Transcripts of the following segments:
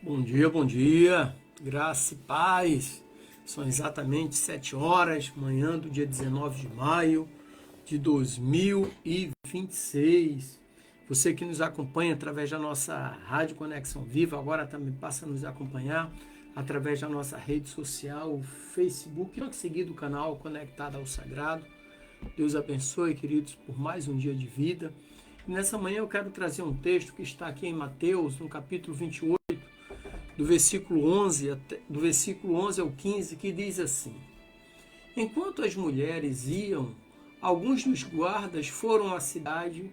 Bom dia, graça e paz. São exatamente 7 horas, manhã do dia 19 de maio de 2026. Você que nos acompanha através da nossa Rádio Conexão Viva, agora também passa a nos acompanhar através da nossa rede social, o Facebook, logo seguido o canal Conectado ao Sagrado. Deus abençoe, queridos, por mais um dia de vida. E nessa manhã eu quero trazer um texto que está aqui em Mateus, no capítulo 28, do versículo 11 ao 15, que diz assim: Enquanto as mulheres iam, alguns dos guardas foram à cidade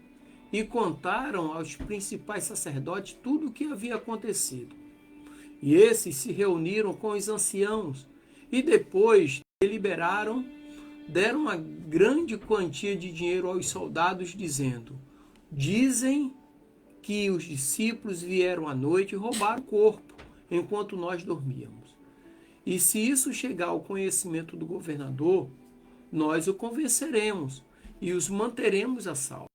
e contaram aos principais sacerdotes tudo o que havia acontecido. E esses se reuniram com os anciãos e depois deliberaram, deram uma grande quantia de dinheiro aos soldados, dizendo: Dizem que os discípulos vieram à noite e roubaram o corpo enquanto nós dormíamos. E se isso chegar ao conhecimento do governador, nós o convenceremos e os manteremos a salvo.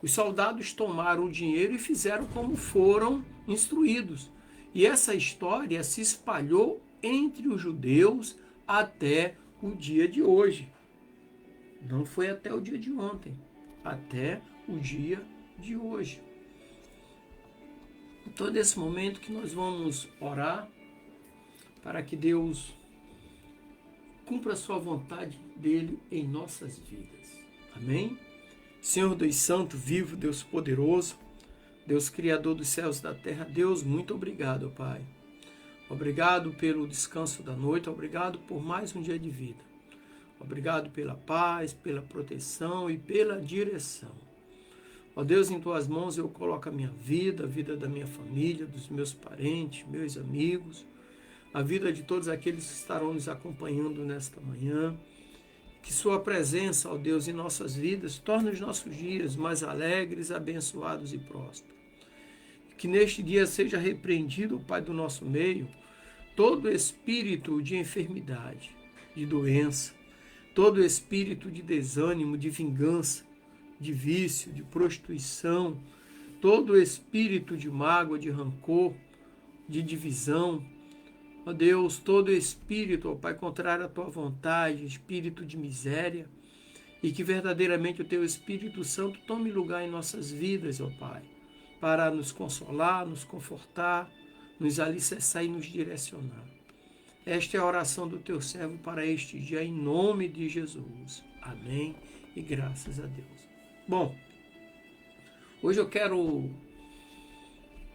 Os soldados tomaram o dinheiro e fizeram como foram instruídos. E essa história se espalhou entre os judeus até o dia de hoje. Não foi até o dia de ontem, até o dia de hoje. Então, nesse momento que nós vamos orar para que Deus cumpra a sua vontade dele em nossas vidas. Amém? Senhor Deus Santo, vivo, Deus poderoso, Deus Criador dos céus e da terra, Deus, muito obrigado, Pai. Obrigado pelo descanso da noite, obrigado por mais um dia de vida. Obrigado pela paz, pela proteção e pela direção. Ó Deus, em tuas mãos eu coloco a minha vida, a vida da minha família, dos meus parentes, meus amigos, a vida de todos aqueles que estarão nos acompanhando nesta manhã. Que sua presença, ó Deus, em nossas vidas torne os nossos dias mais alegres, abençoados e prósperos. Que neste dia seja repreendido, Pai, do nosso meio, todo espírito de enfermidade, de doença, todo espírito de desânimo, de vingança, de vício, de prostituição, todo espírito de mágoa, de rancor, de divisão. Ó Deus, todo espírito, ó Pai, contrário à tua vontade, espírito de miséria, e que verdadeiramente o teu Espírito Santo tome lugar em nossas vidas, ó Pai, para nos consolar, nos confortar, nos alicerçar e nos direcionar. Esta é a oração do teu servo para este dia, em nome de Jesus. Amém e graças a Deus. Bom, hoje eu quero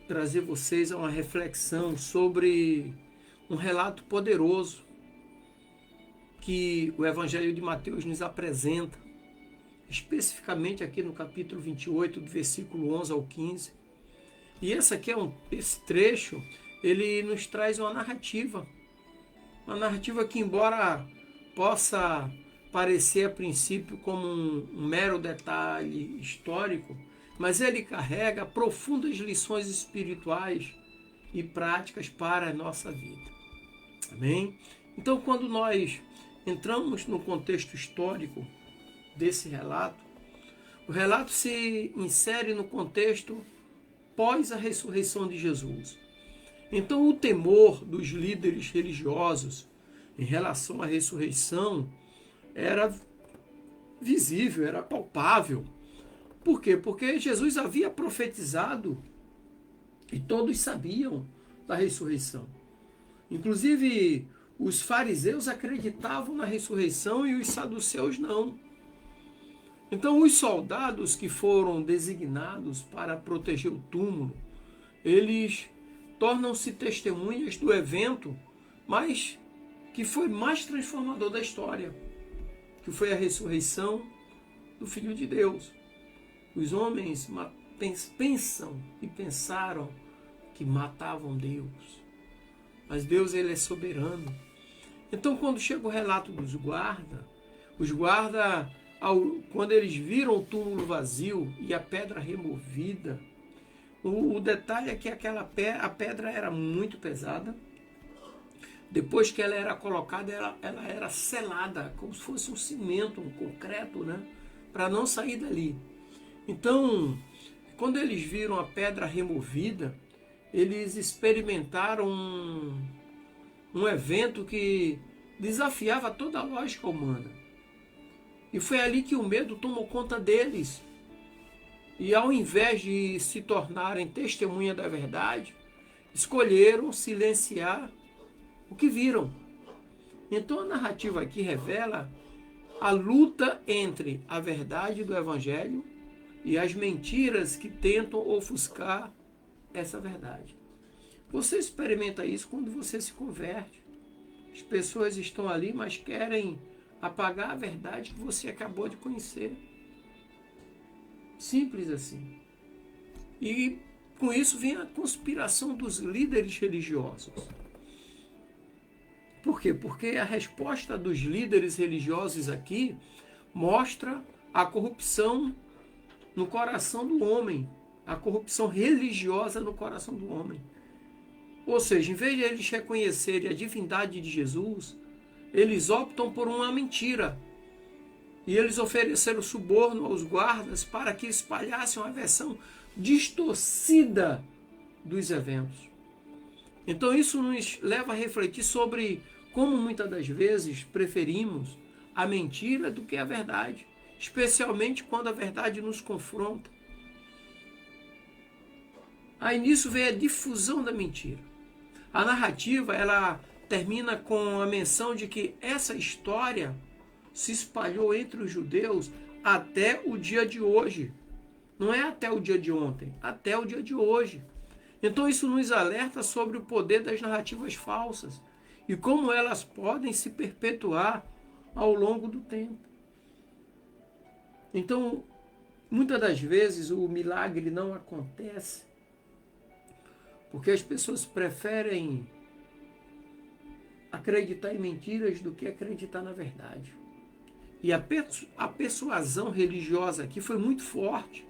trazer vocês a uma reflexão sobre um relato poderoso que o Evangelho de Mateus nos apresenta, especificamente aqui no capítulo 28, do versículo 11 ao 15. E esse trecho, ele nos traz uma narrativa que, embora possa parecer a princípio como um mero detalhe histórico, mas ele carrega profundas lições espirituais e práticas para a nossa vida. Amém? Então, quando nós entramos no contexto histórico desse relato, o relato se insere no contexto pós a ressurreição de Jesus. Então, o temor dos líderes religiosos em relação à ressurreição era visível, era palpável. Por quê? Porque Jesus havia profetizado e todos sabiam da ressurreição. Inclusive, os fariseus acreditavam na ressurreição e os saduceus não. Então, os soldados que foram designados para proteger o túmulo, eles tornam-se testemunhas do evento, mas que foi mais transformador da história, que foi a ressurreição do Filho de Deus. Os homens pensam e pensaram que matavam Deus, mas Deus, ele é soberano. Então, quando chega o relato dos guardas, quando eles viram o túmulo vazio e a pedra removida, o detalhe é que a pedra era muito pesada. Depois que ela era colocada, ela era selada, como se fosse um cimento, um concreto, né? Para não sair dali. Então, quando eles viram a pedra removida, eles experimentaram um evento que desafiava toda a lógica humana. E foi ali que o medo tomou conta deles. E ao invés de se tornarem testemunha da verdade, escolheram silenciar o que viram. Então a narrativa aqui revela a luta entre a verdade do Evangelho e as mentiras que tentam ofuscar essa verdade. Você experimenta isso quando você se converte. As pessoas estão ali, mas querem apagar a verdade que você acabou de conhecer. Simples assim. E com isso vem a conspiração dos líderes religiosos. Por quê? Porque a resposta dos líderes religiosos aqui mostra a corrupção no coração do homem, a corrupção religiosa no coração do homem. Ou seja, em vez de eles reconhecerem a divindade de Jesus, eles optam por uma mentira. E eles ofereceram suborno aos guardas para que espalhassem uma versão distorcida dos eventos. Então isso nos leva a refletir sobre como muitas das vezes preferimos a mentira do que a verdade, especialmente quando a verdade nos confronta. Aí nisso vem a difusão da mentira. A narrativa, ela termina com a menção de que essa história se espalhou entre os judeus até o dia de hoje. Não é até o dia de ontem, até o dia de hoje. Então isso nos alerta sobre o poder das narrativas falsas e como elas podem se perpetuar ao longo do tempo. Então, muitas das vezes o milagre não acontece porque as pessoas preferem acreditar em mentiras do que acreditar na verdade. E a persuasão religiosa aqui foi muito forte.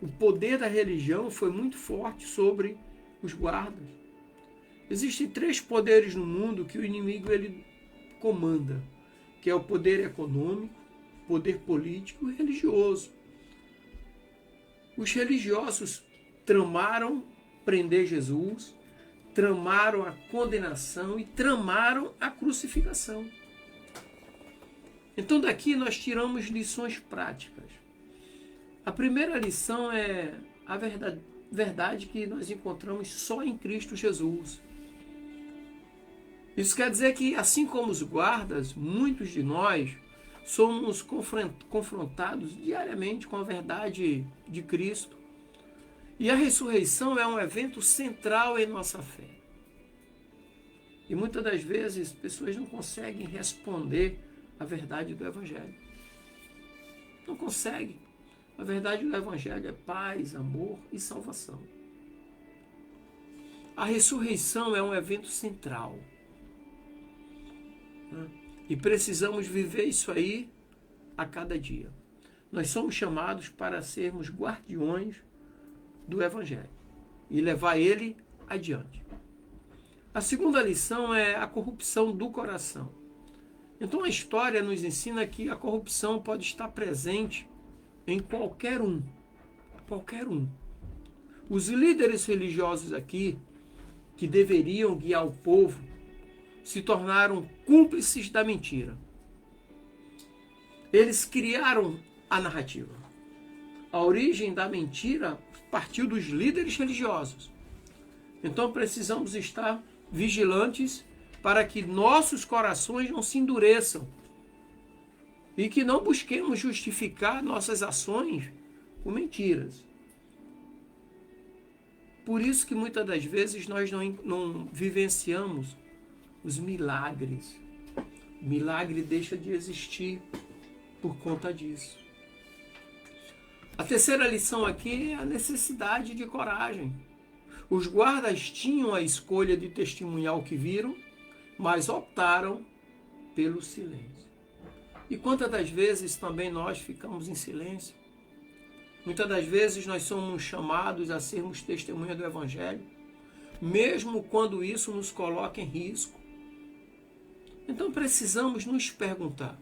O poder da religião foi muito forte sobre os guardas. Existem 3 poderes no mundo que o inimigo ele comanda, que é o poder econômico, poder político e religioso. Os religiosos tramaram prender Jesus, tramaram a condenação e tramaram a crucificação. Então daqui nós tiramos lições práticas. A primeira lição é a verdade que nós encontramos só em Cristo Jesus. Isso quer dizer que, assim como os guardas, muitos de nós somos confrontados diariamente com a verdade de Cristo. E a ressurreição é um evento central em nossa fé. E muitas das vezes pessoas não conseguem responder a verdade do Evangelho. Não conseguem. A verdade do Evangelho é paz, amor e salvação. A ressurreição é um evento central. E precisamos viver isso aí a cada dia. Nós somos chamados para sermos guardiões do Evangelho e levar ele adiante. A segunda lição é a corrupção do coração. Então a história nos ensina que a corrupção pode estar presente em qualquer um. Qualquer um. Os líderes religiosos aqui, que deveriam guiar o povo, se tornaram cúmplices da mentira. Eles criaram a narrativa. A origem da mentira partiu dos líderes religiosos. Então precisamos estar vigilantes para que nossos corações não se endureçam e que não busquemos justificar nossas ações com mentiras. Por isso que muitas das vezes nós não vivenciamos os milagres. O milagre deixa de existir por conta disso. A terceira lição aqui é a necessidade de coragem. Os guardas tinham a escolha de testemunhar o que viram, mas optaram pelo silêncio. E quantas das vezes também nós ficamos em silêncio? Muitas das vezes nós somos chamados a sermos testemunha do Evangelho, mesmo quando isso nos coloca em risco. Então precisamos nos perguntar: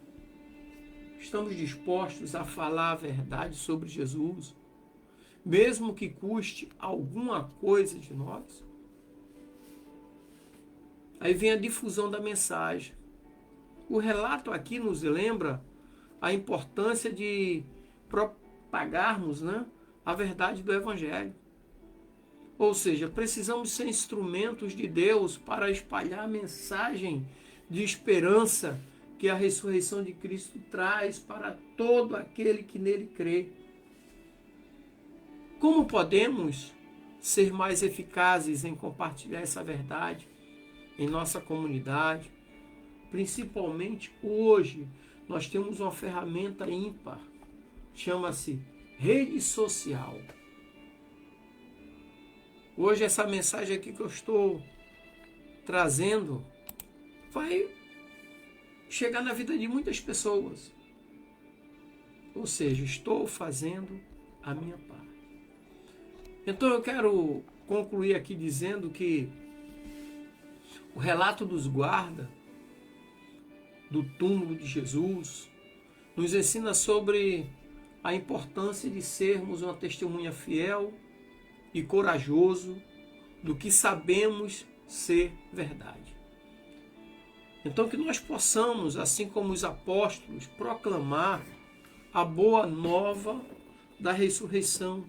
estamos dispostos a falar a verdade sobre Jesus, mesmo que custe alguma coisa de nós. Aí vem a difusão da mensagem. O relato aqui nos lembra a importância de propagarmos, né, a verdade do Evangelho. Ou seja, precisamos ser instrumentos de Deus para espalhar a mensagem de esperança que a ressurreição de Cristo traz para todo aquele que nele crê. Como podemos ser mais eficazes em compartilhar essa verdade em nossa comunidade? Principalmente hoje, nós temos uma ferramenta ímpar, chama-se rede social. Hoje essa mensagem aqui que eu estou trazendo vai chegar na vida de muitas pessoas. Ou seja, estou fazendo a minha parte. Então eu quero concluir aqui dizendo que o relato dos guardas do túmulo de Jesus nos ensina sobre a importância de sermos uma testemunha fiel e corajoso do que sabemos ser verdade. Então que nós possamos, assim como os apóstolos, proclamar a boa nova da ressurreição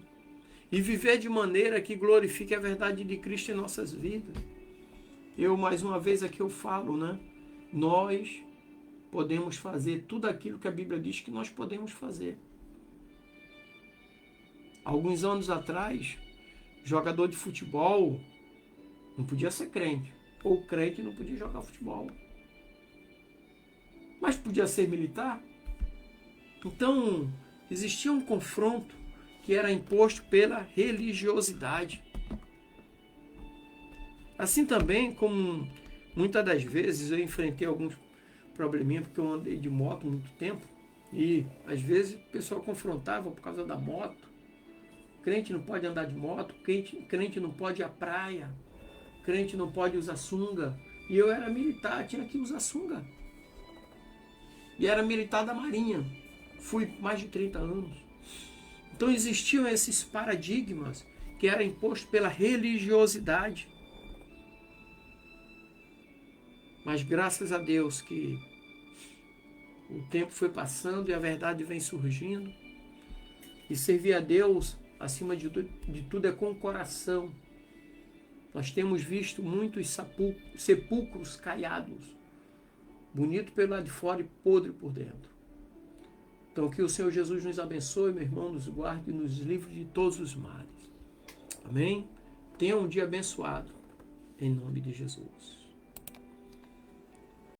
e viver de maneira que glorifique a verdade de Cristo em nossas vidas. Eu, mais uma vez, aqui eu falo, né? Nós podemos fazer tudo aquilo que a Bíblia diz que nós podemos fazer. Alguns anos atrás, jogador de futebol não podia ser crente, ou crente não podia jogar futebol. Mas podia ser militar. Então, existia um confronto que era imposto pela religiosidade. Assim também, como muitas das vezes eu enfrentei alguns probleminha, porque eu andei de moto muito tempo, e às vezes o pessoal confrontava por causa da moto. Crente não pode andar de moto, crente não pode ir à praia, crente não pode usar sunga. E eu era militar, tinha que usar sunga. E era militar da Marinha. Fui mais de 30 anos. Então existiam esses paradigmas que eram impostos pela religiosidade. Mas graças a Deus que o tempo foi passando e a verdade vem surgindo. E servir a Deus, acima de tudo, é com o coração. Nós temos visto muitos sepulcros caiados, bonito pelo lado de fora e podre por dentro. Então que o Senhor Jesus nos abençoe, meu irmão, nos guarde e nos livre de todos os males. Amém? Tenha um dia abençoado, em nome de Jesus.